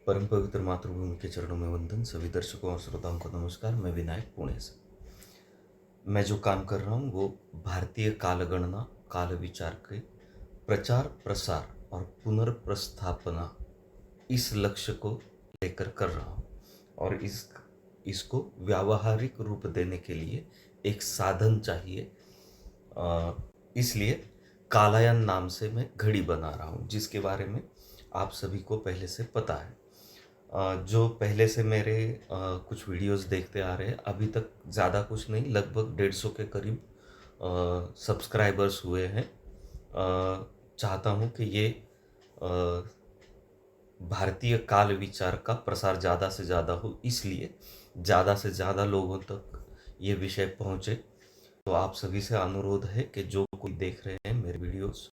परम पवित्र मातृभूमि के चरणों में वंदन। सभी दर्शकों और श्रोताओं को नमस्कार। मैं विनायक, पुणे से। मैं जो काम कर रहा हूँ वो भारतीय कालगणना, काल विचार के प्रचार, प्रसार और पुनर्प्रस्थापना, इस लक्ष्य को लेकर कर रहा हूँ। और इसको व्यावहारिक रूप देने के लिए एक साधन चाहिए। इसलिए कालायन नाम से मैं घड़ी बना रहा हूँ, जिसके बारे में आप सभी को पहले से पता है। जो पहले से मेरे कुछ वीडियोस देखते आ रहे हैं, अभी तक ज़्यादा कुछ नहीं, लगभग 150 के करीब सब्सक्राइबर्स हुए हैं। चाहता हूँ कि ये भारतीय काल विचार का प्रसार ज़्यादा से ज़्यादा हो, इसलिए ज़्यादा से ज़्यादा लोगों तक ये विषय पहुँचे। तो आप सभी से अनुरोध है कि जो कोई देख रहे हैं मेरे वीडियोस,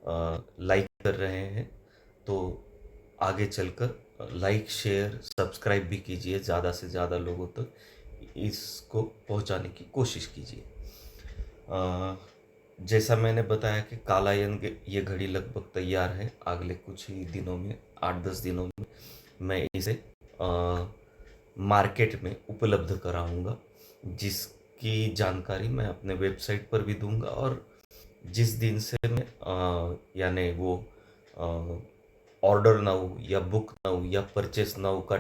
लाइक कर रहे हैं, तो आगे चलकर लाइक, शेयर, सब्सक्राइब भी कीजिए। ज़्यादा से ज़्यादा लोगों तक इसको पहुंचाने की कोशिश कीजिए। जैसा मैंने बताया कि कालायन ये घड़ी लगभग तैयार है। अगले कुछ ही दिनों में, 8-10 दिनों में मैं इसे मार्केट में उपलब्ध कराऊंगा, जिसकी जानकारी मैं अपने वेबसाइट पर भी दूंगा। और जिस दिन से मैं यानी वो ऑर्डर नाउ या बुक नाउ या परचेस नाउ का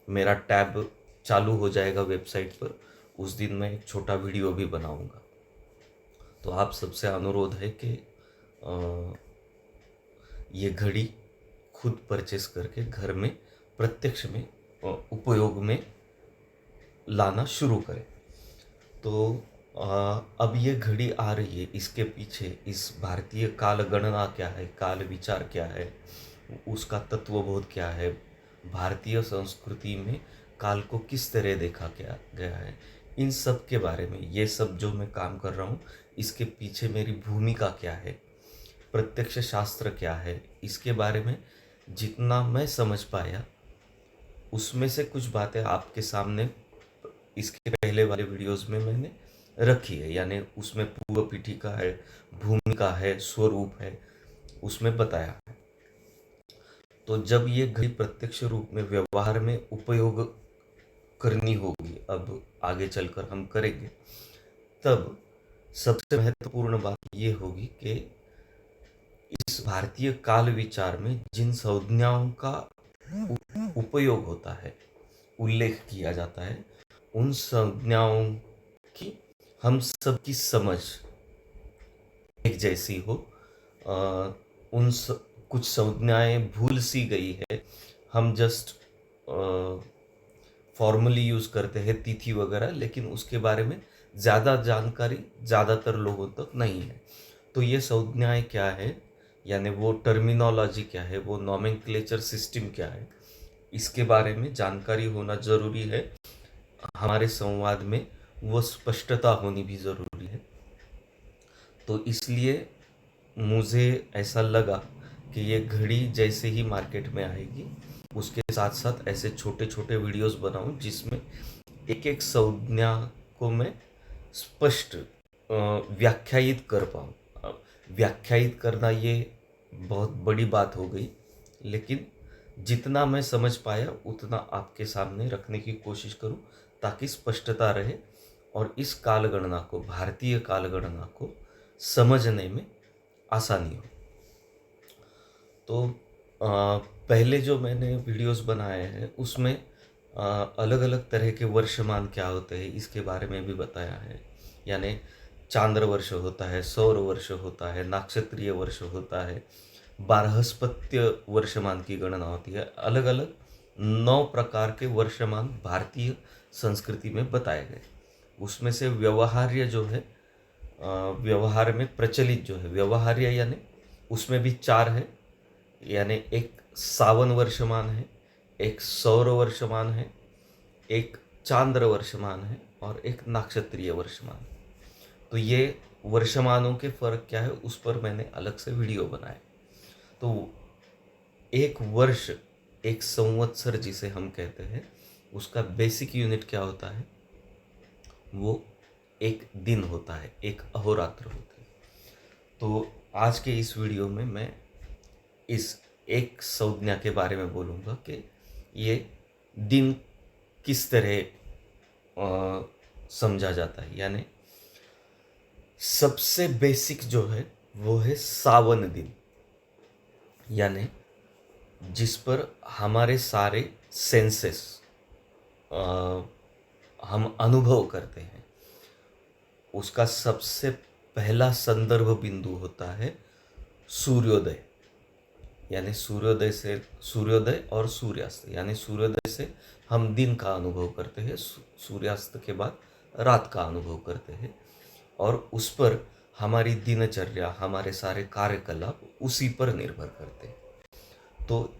मेरा टैब चालू हो जाएगा वेबसाइट पर, उस दिन मैं एक छोटा वीडियो भी बनाऊंगा। तो आप सबसे अनुरोध है कि ये घड़ी खुद परचेस करके घर में प्रत्यक्ष में उपयोग में लाना शुरू करें। तो अब ये घड़ी आ रही है, इसके पीछे इस भारतीय काल गणना क्या है, काल विचार क्या है, उसका तत्वबोध क्या है, भारतीय संस्कृति में काल को किस तरह देखा गया है, इन सब के बारे में, ये सब जो मैं काम कर रहा हूँ, इसके पीछे मेरी भूमिका क्या है, प्रत्यक्ष शास्त्र क्या है, इसके बारे में जितना मैं समझ पाया, उसमें से कुछ बातें आपके सामने इसके पहले वाले वीडियोस में मैंने रखी है। यानी उसमें पूर्व पीठिका है, भूमिका है, स्वरूप है, उसमें बताया है। तो जब ये घड़ी प्रत्यक्ष रूप में व्यवहार में उपयोग करनी होगी, अब आगे चलकर हम करेंगे, तब सबसे महत्वपूर्ण बात ये होगी कि इस भारतीय काल विचार में जिन संज्ञाओं का उपयोग होता है, उल्लेख किया जाता है, उन संज्ञाओं की हम सबकी समझ एक जैसी हो। कुछ संज्ञाएं भूल सी गई है, हम जस्ट फॉर्मली यूज करते हैं तिथि वगैरह, लेकिन उसके बारे में ज़्यादा जानकारी ज़्यादातर लोगों तक नहीं है। तो ये संज्ञाएं क्या है, यानी वो टर्मिनोलॉजी क्या है, वो नॉमेनक्लेचर सिस्टम क्या है, इसके बारे में जानकारी होना जरूरी है। हमारे संवाद में वो स्पष्टता होनी भी जरूरी है। तो इसलिए मुझे ऐसा लगा कि ये घड़ी जैसे ही मार्केट में आएगी, उसके साथ साथ ऐसे छोटे छोटे वीडियोस बनाऊं जिसमें एक एक संज्ञा को मैं स्पष्ट व्याख्यायित कर पाऊँ। व्याख्यायित करना ये बहुत बड़ी बात हो गई, लेकिन जितना मैं समझ पाया उतना आपके सामने रखने की कोशिश करूं, ताकि स्पष्टता रहे और इस कालगणना को, भारतीय कालगणना को समझने में आसानी हो। तो पहले जो मैंने वीडियोस बनाए हैं उसमें अलग अलग तरह के वर्षमान क्या होते हैं इसके बारे में भी बताया है। यानी चांद्र वर्ष होता है, सौर वर्ष होता है, नाक्षत्रीय वर्ष होता है, बारहस्पत्य वर्षमान की गणना होती है। अलग अलग 9 प्रकार के वर्षमान भारतीय संस्कृति में बताए गए। उसमें से व्यवहार्य जो है, व्यवहार में प्रचलित जो है व्यवहार्य, यानी उसमें भी 4 है। यानी एक सावन वर्षमान है, एक सौर वर्षमान है, एक चांद्र वर्षमान है और एक नाक्षत्रीय वर्षमान है। तो ये वर्षमानों के फर्क क्या है उस पर मैंने अलग से वीडियो बनाए। तो एक वर्ष, एक संवत्सर जिसे हम कहते हैं, उसका बेसिक यूनिट क्या होता है, वो एक दिन होता है, एक अहोरात्र होता है। तो आज के इस वीडियो में मैं इस एक संज्ञा के बारे में बोलूँगा कि ये दिन किस तरह समझा जाता है। यानी सबसे बेसिक जो है वो है सावन दिन, यानी जिस पर हमारे सारे सेंसेस हम अनुभव करते हैं। उसका सबसे पहला संदर्भ बिंदु होता है सूर्योदय, यानी सूर्योदय और सूर्यास्त। यानी सूर्योदय से हम दिन का अनुभव करते हैं, सूर्यास्त के बाद रात का अनुभव करते हैं, और उस पर हमारी दिनचर्या, हमारे सारे कार्यकलाप उसी पर निर्भर करते हैं। तो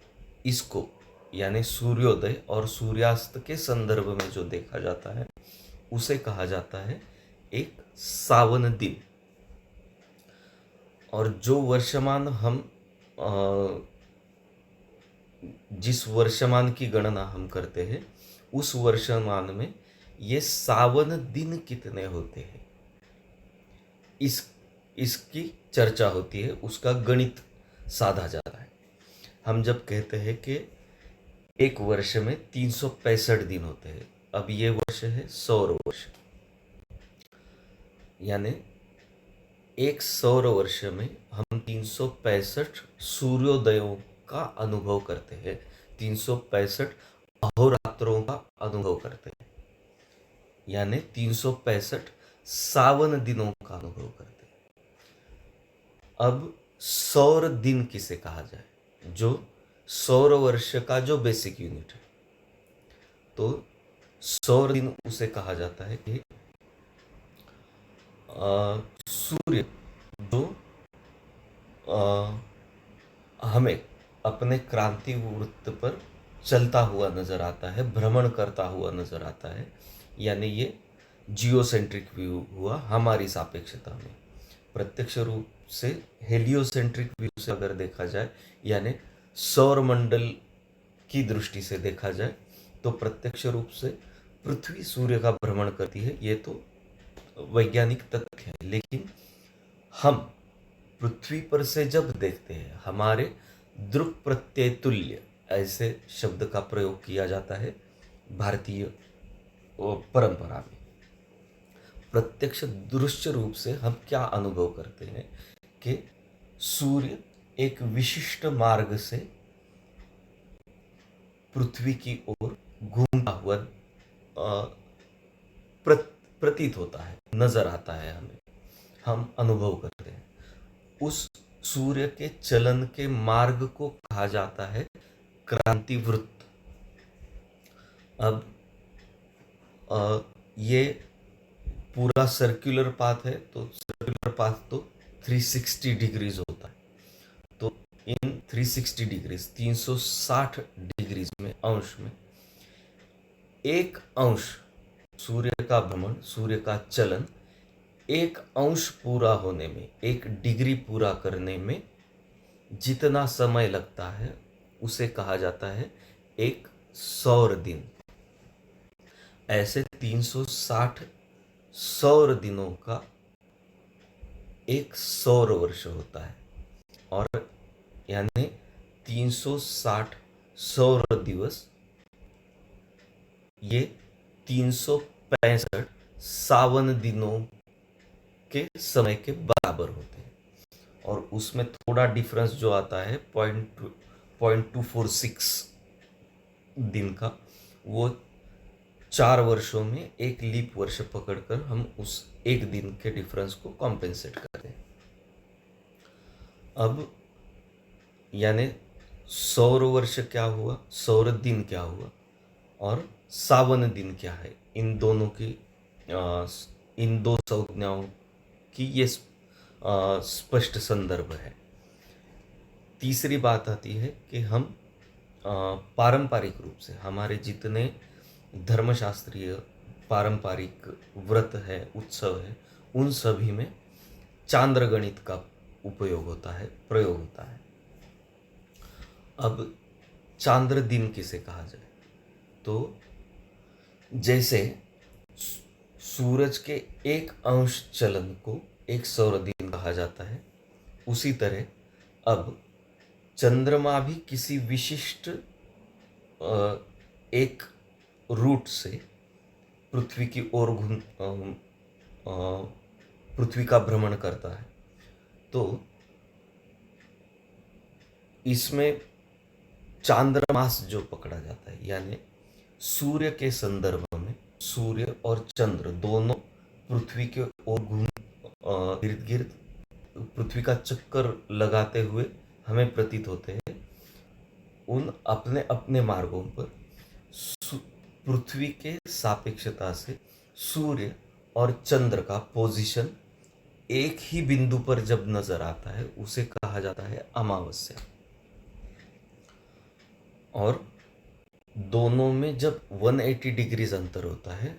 इसको यानी सूर्योदय और सूर्यास्त के संदर्भ में जो देखा जाता है उसे कहा जाता है एक सावन दिन। और जो वर्षमान हम जिस वर्षमान की गणना हम करते हैं उस वर्षमान में ये सावन दिन कितने होते हैं इसकी चर्चा होती है, उसका गणित साधा जाता है। हम जब कहते हैं कि एक वर्ष में 365 दिन होते हैं, अब ये वर्ष है सौर वर्ष, यानी एक सौर वर्ष में हम 365 सूर्योदयों का अनुभव करते हैं, 365 अहोरात्रों का अनुभव करते हैं, यानी 365 सावन दिनों का अनुभव करते हैं। अब सौर दिन किसे कहा जाए, जो सौर वर्ष का जो बेसिक यूनिट है, तो सौर दिन उसे कहा जाता है कि सूर्य जो हमें अपने क्रांति वृत्त पर चलता हुआ नजर आता है, भ्रमण करता हुआ नजर आता है, यानी ये जियोसेंट्रिक व्यू हुआ हमारी सापेक्षता में। प्रत्यक्ष रूप से हेलियोसेंट्रिक व्यू से अगर देखा जाए, यानी सौर मंडल की दृष्टि से देखा जाए, तो प्रत्यक्ष रूप से पृथ्वी सूर्य का भ्रमण करती है, ये तो वैज्ञानिक तथ्य है। लेकिन हम पृथ्वी पर से जब देखते हैं, हमारे दृक् प्रत्यय तुल्य ऐसे शब्द का प्रयोग किया जाता है भारतीय परंपरा में। प्रत्यक्ष दृश्य रूप से हम क्या अनुभव करते हैं कि सूर्य एक विशिष्ट मार्ग से पृथ्वी की ओर घूमता हुआ प्रतीत होता है, नजर आता है, हमें हम अनुभव करते हैं। उस सूर्य के चलन के मार्ग को कहा जाता है क्रांति वृत्त। अब ये पूरा सर्कुलर पाथ है, तो सर्कुलर पाथ तो 360 डिग्रीज होता है। तो इन 360 डिग्रीज 360 डिग्रीज में अंश में एक अंश सूर्य का भ्रमण, सूर्य का चलन एक अंश पूरा होने में, एक डिग्री पूरा करने में जितना समय लगता है उसे कहा जाता है एक सौर दिन। ऐसे 360 सौर दिनों का एक सौर वर्ष होता है, और यानी 360 सौर दिवस ये 365 सावन दिनों के समय के बराबर होते हैं। और उसमें थोड़ा डिफरेंस जो आता है 0.246 दिन का, वो 4 वर्षों में एक लीप वर्ष पकड़कर हम उस एक दिन के डिफरेंस को कॉम्पेंसेट करते हैं। अब यानी सौर वर्ष क्या हुआ, सौर दिन क्या हुआ, और सावन दिन क्या है, इन दोनों की इन दो संज्ञाओं की ये स्पष्ट संदर्भ है। तीसरी बात आती है कि हम पारंपरिक रूप से हमारे जितने धर्मशास्त्रीय पारंपरिक व्रत है, उत्सव है, उन सभी में चांद्र गणित का उपयोग होता है, प्रयोग होता है। अब चांद्र दिन किसे कहा जाए, तो जैसे सूरज के एक अंश चलन को एक सौर दिन कहा जाता है, उसी तरह अब चंद्रमा भी किसी विशिष्ट एक रूट से पृथ्वी की ओर पृथ्वी का भ्रमण करता है। तो इसमें चांद्रमास जो पकड़ा जाता है, यानी सूर्य के संदर्भ में सूर्य और चंद्र दोनों पृथ्वी के ओर इर्द गिर्द पृथ्वी का चक्कर लगाते हुए हमें प्रतीत होते हैं। उन अपने अपने मार्गों पर पृथ्वी के सापेक्षता से सूर्य और चंद्र का पोजीशन एक ही बिंदु पर जब नजर आता है उसे कहा जाता है अमावस्या। और दोनों में जब 180 डिग्रीज अंतर होता है,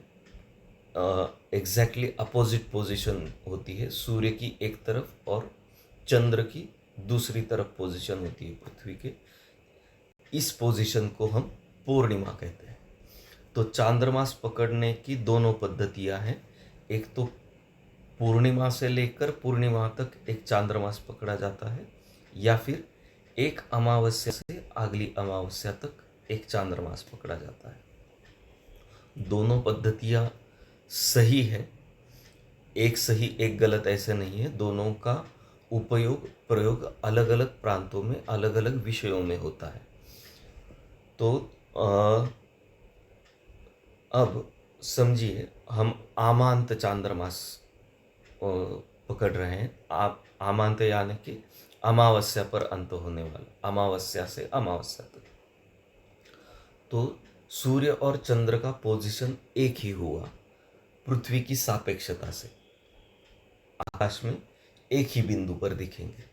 एग्जैक्टली अपोजिट पोजीशन होती है, सूर्य की एक तरफ और चंद्र की दूसरी तरफ पोजीशन होती है पृथ्वी के, इस पोजीशन को हम पूर्णिमा कहते हैं। तो चांद्रमास पकड़ने की दोनों पद्धतियां हैं। एक तो पूर्णिमा से लेकर पूर्णिमा तक एक चांद्रमास पकड़ा जाता है, या फिर एक अमावस्या से अगली अमावस्या तक एक चांद्रमास पकड़ा जाता है। दोनों पद्धतियां सही है, एक सही एक गलत ऐसे नहीं है। दोनों का उपयोग प्रयोग अलग अलग प्रांतों में अलग अलग विषयों में होता है। तो अब समझिए, हम आमांत चांद्रमास पकड़ रहे हैं। आमांत यानी कि अमावस्या पर अंत होने वाला, अमावस्या से अमावस्या तक। तो सूर्य और चंद्र का पोजीशन एक ही हुआ पृथ्वी की सापेक्षता से, आकाश में एक ही बिंदु पर दिखेंगे।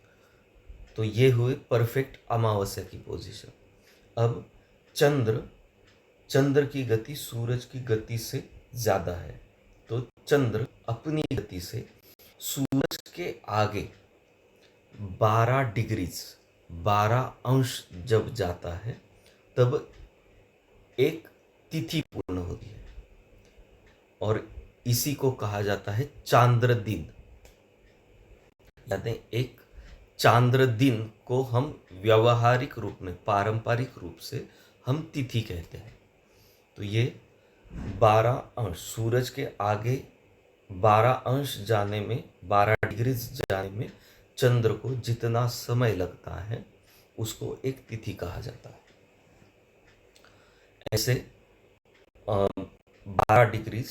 तो ये हुए परफेक्ट अमावस्या की पोजीशन। अब चंद्र की गति सूरज की गति से ज्यादा है, तो चंद्र अपनी गति से सूरज के आगे 12 अंश जब जाता है तब एक तिथि पूर्ण होती है, और इसी को कहा जाता है चांद्र दिन। यानी एक चांद्र दिन को हम व्यावहारिक रूप में, पारंपरिक रूप से हम तिथि कहते हैं। तो ये 12 अंश सूरज के आगे 12 अंश जाने में, 12 डिग्री जाने में चंद्र को जितना समय लगता है उसको एक तिथि कहा जाता है। ऐसे 12 डिग्री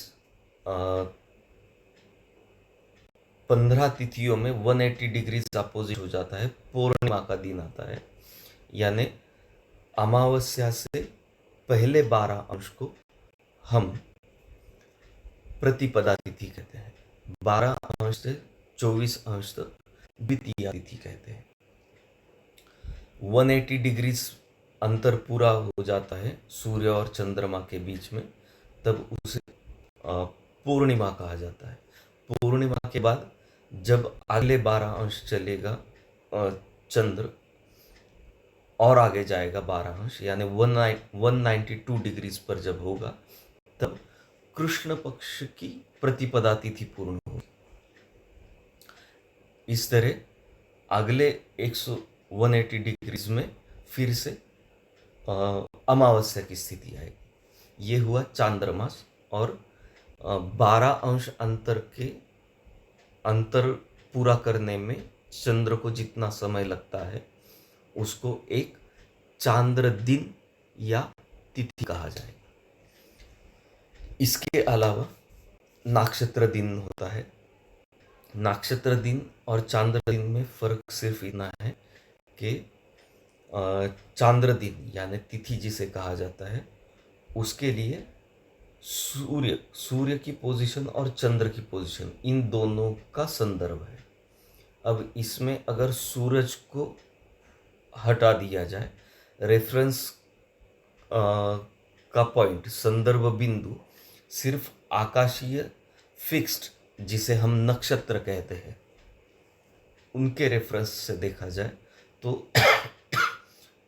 15 तिथियों में 180 डिग्री अपोजिट हो जाता है। पूर्णिमा का दिन आता है, यानी अमावस्या से पहले 12 अंश को हम प्रतिपदा तिथि कहते हैं। 12 अंश से 24 अंश तक द्वितीया तिथि कहते हैं। 180 डिग्री अंतर पूरा हो जाता है सूर्य और चंद्रमा के बीच में, तब उसे पूर्णिमा कहा जाता है। पूर्णिमा के बाद जब अगले 12 अंश चलेगा, चंद्र और आगे जाएगा 12 अंश, यानी 192 डिग्रीज पर जब होगा तब कृष्ण पक्ष की प्रतिपदा तिथि पूर्ण होगी। इस तरह अगले 180 डिग्रीज में फिर से अमावस्या की स्थिति आएगी। ये हुआ चांद्रमास। और 12 अंश अंतर पूरा करने में चंद्र को जितना समय लगता है उसको एक चांद्र दिन या तिथि कहा जाएगा। इसके अलावा नक्षत्र दिन होता है। नक्षत्र दिन और चांद्र दिन में फर्क सिर्फ इतना है कि चांद्र दिन यानी तिथि जिसे कहा जाता है, उसके लिए सूर्य की पोजीशन और चंद्र की पोजीशन इन दोनों का संदर्भ है। अब इसमें अगर सूरज को हटा दिया जाए, रेफरेंस का पॉइंट, संदर्भ बिंदु सिर्फ आकाशीय फिक्स्ड जिसे हम नक्षत्र कहते हैं उनके रेफरेंस से देखा जाए तो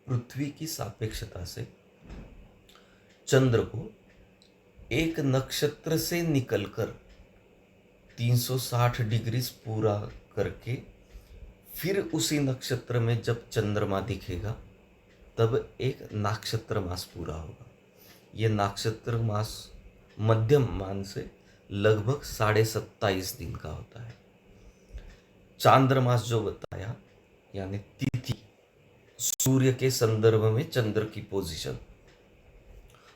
पृथ्वी की सापेक्षता से चंद्र को एक नक्षत्र से निकलकर 360 डिग्री पूरा करके फिर उसी नक्षत्र में जब चंद्रमा दिखेगा तब एक नक्षत्र मास पूरा होगा। ये नक्षत्र मास मध्यम मान से लगभग 27.5 दिन का होता है। चांद्रमास जो बताया यानी तिथि, सूर्य के संदर्भ में चंद्र की पोजीशन,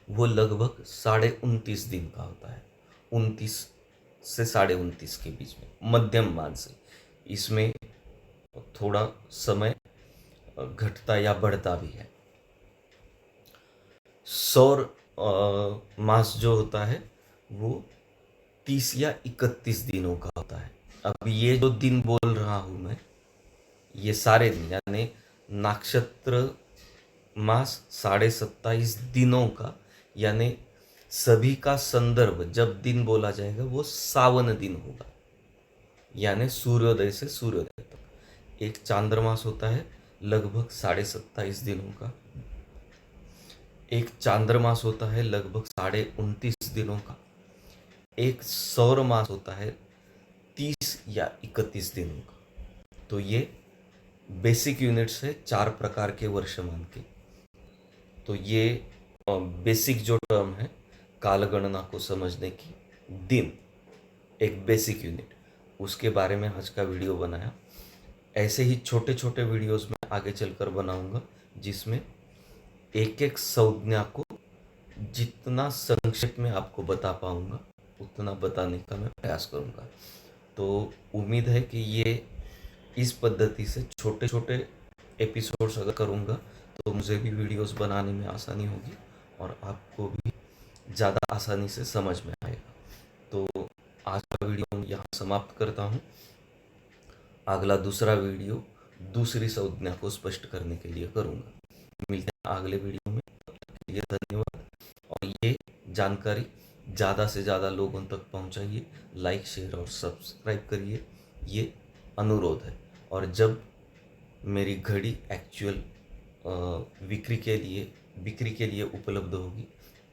वो लगभग 29.5 दिन का होता है। 29 से 29.5 के बीच में मध्यम मान से। इसमें थोड़ा समय घटता या बढ़ता भी है। सौर मास जो होता है वो 30 या 31 दिनों का होता है। अब ये जो दिन बोल रहा हूं मैं, ये सारे दिन यानी नक्षत्र मास 27.5 दिनों का, यानी सभी का संदर्भ जब दिन बोला जाएगा वो सावन दिन होगा, यानी सूर्योदय से सूर्योदय तक। एक चांद्रमास होता है लगभग 27.5 दिनों का, एक चांद्रमास होता है लगभग 29.5 दिनों का, एक सौर मास होता है 30 या 31 दिनों का। तो ये बेसिक यूनिट्स है 4 प्रकार के वर्षमान के। तो ये बेसिक जो टर्म है कालगणना को समझने की, दिन एक बेसिक यूनिट, उसके बारे में आज का वीडियो बनाया। ऐसे ही छोटे छोटे वीडियोस में आगे चलकर बनाऊंगा जिसमें एक एक संज्ञा को जितना संक्षेप में आपको बता पाऊंगा उतना बताने का मैं प्रयास करूंगा। तो उम्मीद है कि ये इस पद्धति से छोटे छोटे एपिसोड्स अगर करूंगा तो मुझे भी वीडियोस बनाने में आसानी होगी और आपको भी ज़्यादा आसानी से समझ में आएगा। तो आज का वीडियो यहाँ समाप्त करता हूँ। अगला दूसरा वीडियो दूसरी संज्ञा को स्पष्ट करने के लिए करूँगा। मिलते हैं अगले वीडियो में, तब तक के लिए धन्यवाद। और ये जानकारी ज़्यादा से ज़्यादा लोगों तक पहुँचाइए, लाइक शेयर और सब्सक्राइब करिए, ये अनुरोध है। और जब मेरी घड़ी एक्चुअल बिक्री के लिए उपलब्ध होगी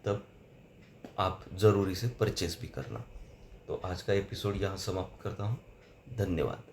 तब आप ज़रूरी से परचेस भी करना। तो आज का एपिसोड यहाँ समाप्त करता हूँ। धन्यवाद।